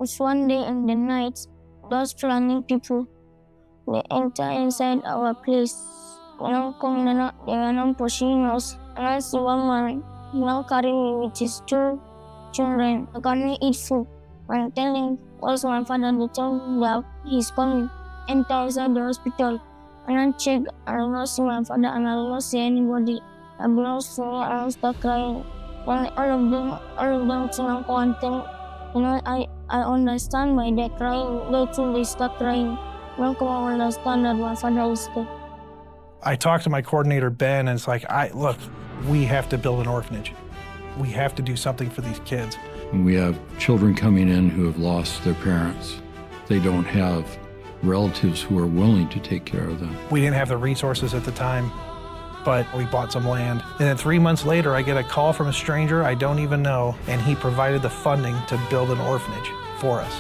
It's one day in the night, those flying people, they enter inside our place. They are not pushing us. And I see one man now carrying me with his two children. I can't eat food. I'm telling also my father to tell me that he's coming. Enter inside the hospital. And I check, I will not see my father and I will not see anybody. I belongs to me and I start crying. When all of them think one thing, I understand why they're crying. They too, they start crying. When come on understand that my father is dead. I talked to my coordinator, Ben, and it's like, look, we have to build an orphanage. We have to do something for these kids. We have children coming in who have lost their parents. They don't have relatives who are willing to take care of them. We didn't have the resources at the time, but we bought some land. And then 3 months later, I get a call from a stranger I don't even know, and he provided the funding to build an orphanage for us.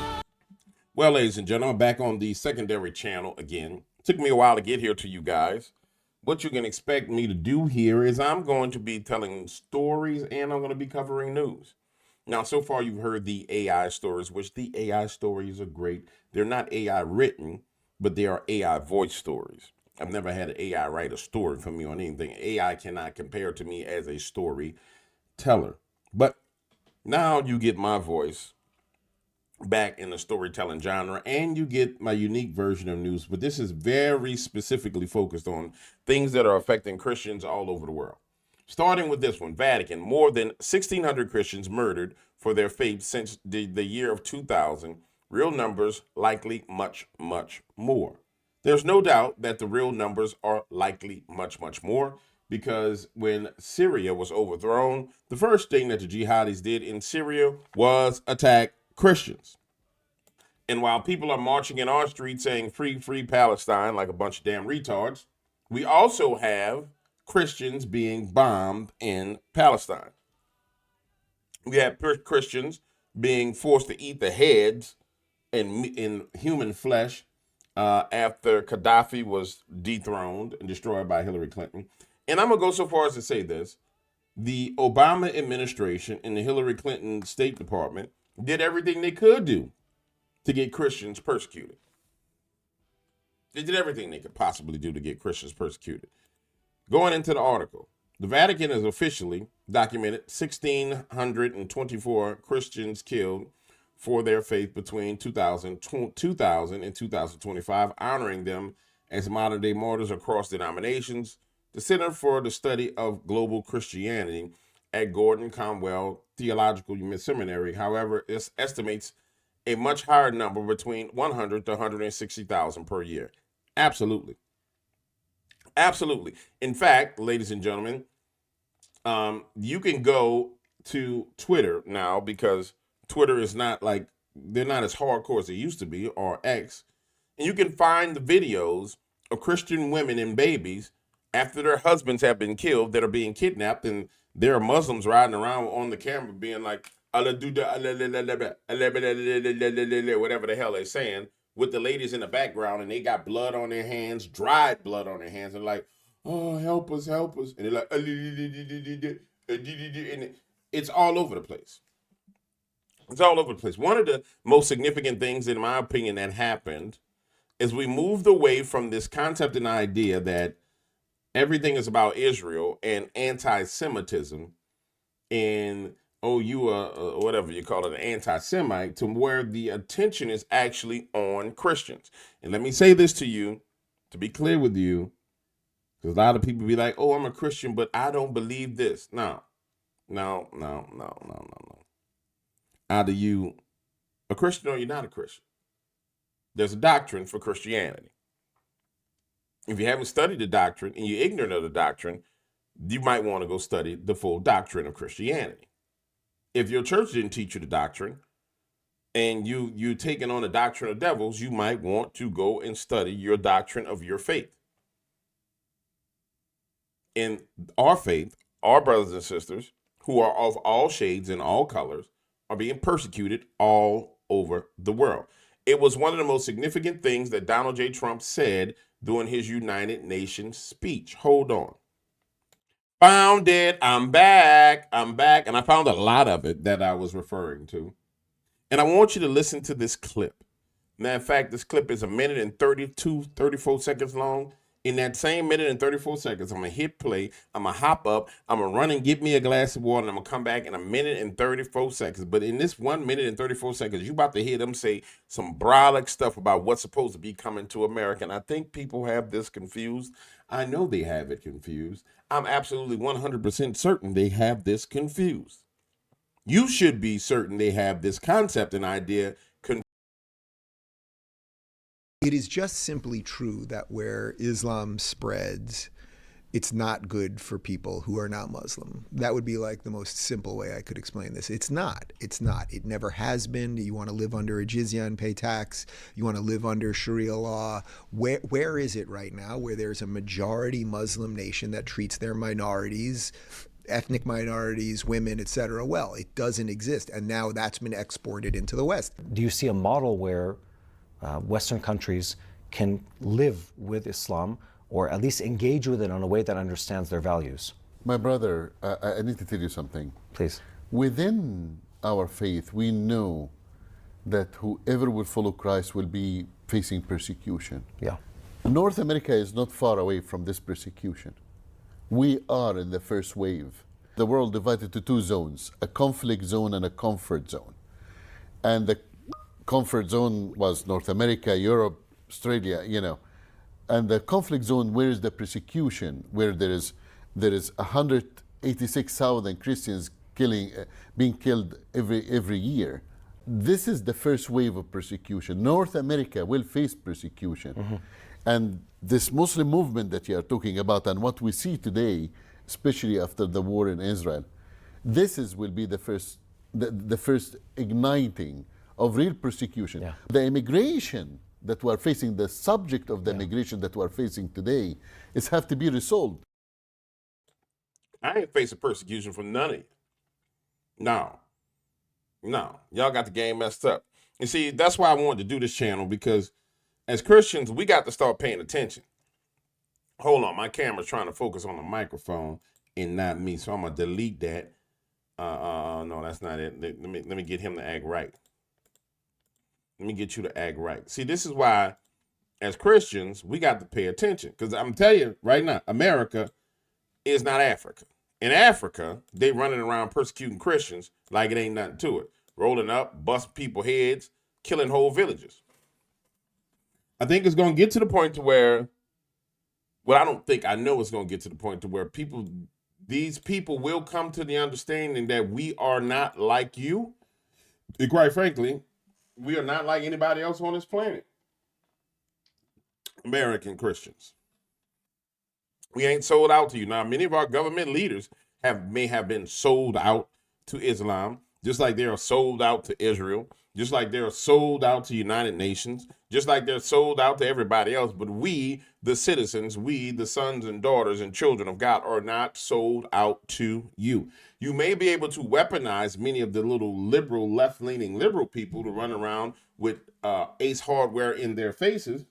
Well, ladies and gentlemen, back on the secondary channel again. It took me a while to get here to you guys. What you can expect me to do here is I'm going to be telling stories and I'm going to be covering news. Now, so far you've heard the AI stories, which the AI stories are great. They're not AI written, but they are AI voice stories. I've never had an AI write a story for me on anything. AI cannot compare to me as a storyteller. But now you get my voice back in the storytelling genre, and you get my unique version of news, but this is very specifically focused on things that are affecting Christians all over the world. Starting with this one, Vatican, more than 1,600 Christians murdered for their faith since the year of 2000. Real numbers likely much, much more. There's no doubt that the real numbers are likely much, much more, because when Syria was overthrown, the first thing that the jihadis did in Syria was attack Christians. And while people are marching in our streets saying free, free Palestine like a bunch of damn retards, we also have Christians being bombed in Palestine. We have Christians being forced to eat the heads in human flesh after Gaddafi was dethroned and destroyed by Hillary Clinton. And I'm going to go so far as to say this. The Obama administration and the Hillary Clinton State Department did everything they could do to get Christians persecuted. They did everything they could possibly do to get Christians persecuted. Going into the article, the Vatican has officially documented 1,624 Christians killed for their faith between 2000 and 2025, honoring them as modern-day martyrs across denominations. The Center for the Study of Global Christianity at Gordon Conwell Theological Seminary, however, estimates a much higher number, between 100 to 160,000 per year. Absolutely. Absolutely. In fact, ladies and gentlemen, you can go to Twitter now, because Twitter is not like, they're not as hardcore as they used to be, or X. And you can find the videos of Christian women and babies after their husbands have been killed, that are being kidnapped, and there are Muslims riding around on the camera being like, whatever the hell they're saying, with the ladies in the background, and they got blood on their hands, dried blood on their hands, and like, oh, help us, help us. And they're like, and it's all over the place. It's all over the place. One of the most significant things, in my opinion, that happened is we moved away from this concept and idea that everything is about Israel and anti-Semitism, and you whatever you call it, an anti-Semite, to where the attention is actually on Christians. And let me say this to you, to be clear with you, because a lot of people be like, oh, I'm a Christian, but I don't believe this. No. Either you a Christian or you're not a Christian. There's a doctrine for Christianity. If you haven't studied the doctrine and you're ignorant of the doctrine, you might want to go study the full doctrine of Christianity. If your church didn't teach you the doctrine, and you're taking on the doctrine of devils, you might want to go and study your doctrine of your faith. In our faith, our brothers and sisters, who are of all shades and all colors, are being persecuted all over the world. It was one of the most significant things that Donald J. Trump said during his United Nations speech. Hold on. Found it. I'm back. And I found a lot of it that I was referring to. And I want you to listen to this clip. Matter of fact, this clip is 1 minute and 34 seconds long. In that same 1 minute and 34 seconds, I'm going to hit play. I'm going to hop up. I'm going to run and get me a glass of water. And I'm going to come back in 1 minute and 34 seconds. But in this 1 minute and 34 seconds, you about to hear them say some brolic stuff about what's supposed to be coming to America. And I think people have this confused. I know they have it confused. I'm absolutely 100% certain they have this confused. You should be certain they have this concept and idea confused. It is just simply true that where Islam spreads, it's not good for people who are not Muslim. That would be like the most simple way I could explain this. It's not. It's not. It never has been. You want to live under a jizya and pay tax. You want to live under Sharia law. Where is it right now where there's a majority Muslim nation that treats their minorities, ethnic minorities, women, etc. well? It doesn't exist. And now that's been exported into the West. Do you see a model where Western countries can live with Islam or at least engage with it in a way that understands their values? My brother, I need to tell you something. Please. Within our faith, we know that whoever will follow Christ will be facing persecution. Yeah. North America is not far away from this persecution. We are in the first wave. The world divided to two zones, a conflict zone and a comfort zone. And the comfort zone was North America, Europe, Australia, And the conflict zone, where is the persecution, where there is 186,000 Christians being killed every year. This is the first wave of persecution. North America will face persecution. Mm-hmm. And this Muslim movement that you are talking about and what we see today, especially after the war in Israel, will be the first igniting of real persecution. Yeah. The immigration that we are facing, the subject of the immigration that we are facing today, have to be resolved. I ain't facing persecution from none of you. No. Y'all got the game messed up. You see, that's why I wanted to do this channel, because as Christians, we got to start paying attention. Hold on, my camera's trying to focus on the microphone and not me, so I'm gonna delete that. No, that's not it. Let me get him to act right. Let me get you to act right. See, this is why, as Christians, we got to pay attention. Because I'm telling you right now, America is not Africa. In Africa, they running around persecuting Christians like it ain't nothing to it. Rolling up, busting people's heads, killing whole villages. I think it's going to get to the point to where, well, I don't think, I know it's going to get to the point to where these people will come to the understanding that we are not like you. And quite frankly, we are not like anybody else on this planet. American Christians. We ain't sold out to you. Now, many of our government leaders may have been sold out to Islam, just like they are sold out to Israel, just like they're sold out to United Nations, just like they're sold out to everybody else. But we, the citizens, we, the sons and daughters and children of God, are not sold out to you. You may be able to weaponize many of the little liberal, left-leaning liberal people to run around with Ace Hardware in their faces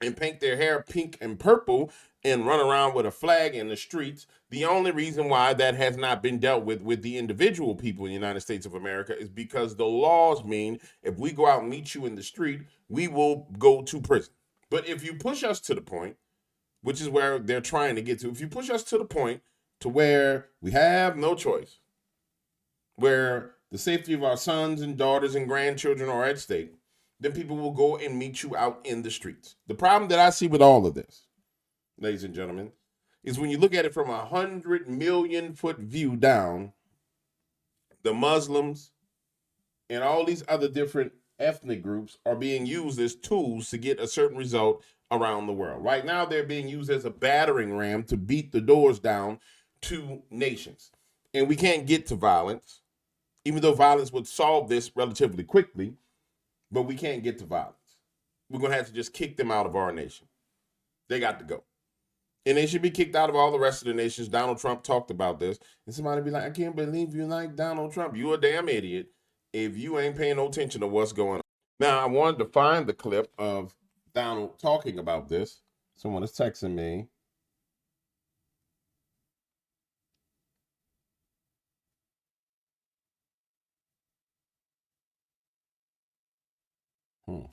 and paint their hair pink and purple and run around with a flag in the streets. The only reason why that has not been dealt with the individual people in the United States of America is because the laws mean if we go out and meet you in the street, we will go to prison. But if you push us to the point, which is where they're trying to get to, if you push us to the point to where we have no choice, where the safety of our sons and daughters and grandchildren are at stake, then people will go and meet you out in the streets. The problem that I see with all of this, ladies and gentlemen, is when you look at it from 100 million foot view down, the Muslims and all these other different ethnic groups are being used as tools to get a certain result around the world. Right now, they're being used as a battering ram to beat the doors down to nations. And we can't get to violence, even though violence would solve this relatively quickly, but we can't get to violence. We're going to have to just kick them out of our nation. They got to go. And they should be kicked out of all the rest of the nations. Donald Trump talked about this. And somebody be like, I can't believe you like Donald Trump. You a damn idiot if you ain't paying no attention to what's going on. Now, I wanted to find the clip of Donald talking about this. Someone is texting me. All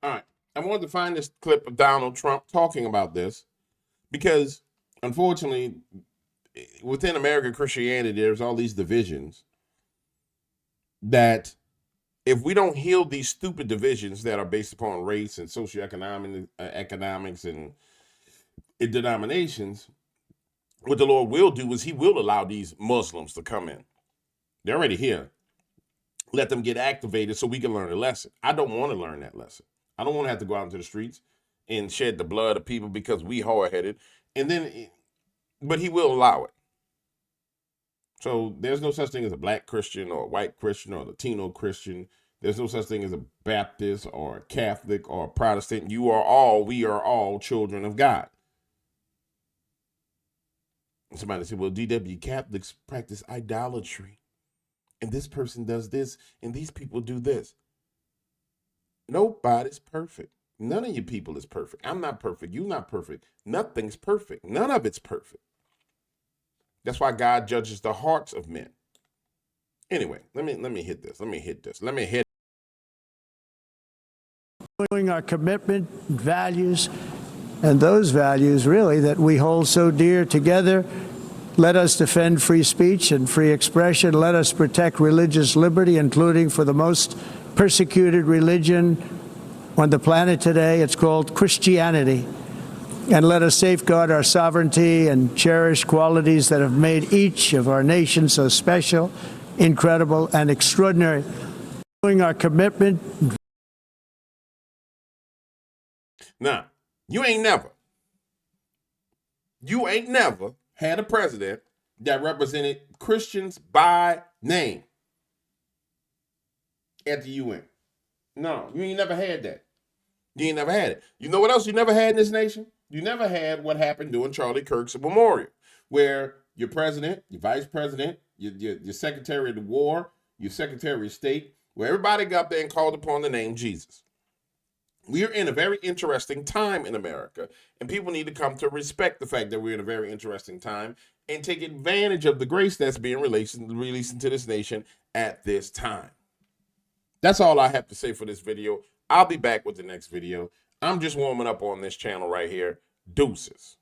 right. I wanted to find this clip of Donald Trump talking about this because, unfortunately, within American Christianity, there's all these divisions that if we don't heal these stupid divisions that are based upon race and socioeconomic economics and denominations, what the Lord will do is he will allow these Muslims to come in. They're already here. Let them get activated so we can learn a lesson. I don't want to learn that lesson. I don't want to have to go out into the streets and shed the blood of people because we hard-headed. But he will allow it. So there's no such thing as a black Christian or a white Christian or a Latino Christian. There's no such thing as a Baptist or a Catholic or a Protestant. We are all children of God. Somebody said, well, DW, Catholics practice idolatry. And this person does this, and these people do this. Nobody's perfect. None of you people is perfect. I'm not perfect. You're not perfect. Nothing's perfect. None of it's perfect. That's why God judges the hearts of men. Anyway, let me hit this. Let me hit. Our commitment, values, and those values really that we hold so dear together. Let us defend free speech and free expression. Let us protect religious liberty, including for the most persecuted religion on the planet today. It's called Christianity. And let us safeguard our sovereignty and cherish qualities that have made each of our nations so special, incredible, and extraordinary. Our commitment. Now, you ain't never had a president that represented Christians by name at the UN. No, you ain't never had that. You ain't never had it. You know what else you never had in this nation? You never had what happened during Charlie Kirk's memorial, where your president, your vice president, your secretary of the war, your secretary of state, where everybody got there and called upon the name Jesus. We are in a very interesting time in America, and people need to come to respect the fact that we're in a very interesting time and take advantage of the grace that's being released into this nation at this time. That's all I have to say for this video. I'll be back with the next video. I'm just warming up on this channel right here. Deuces.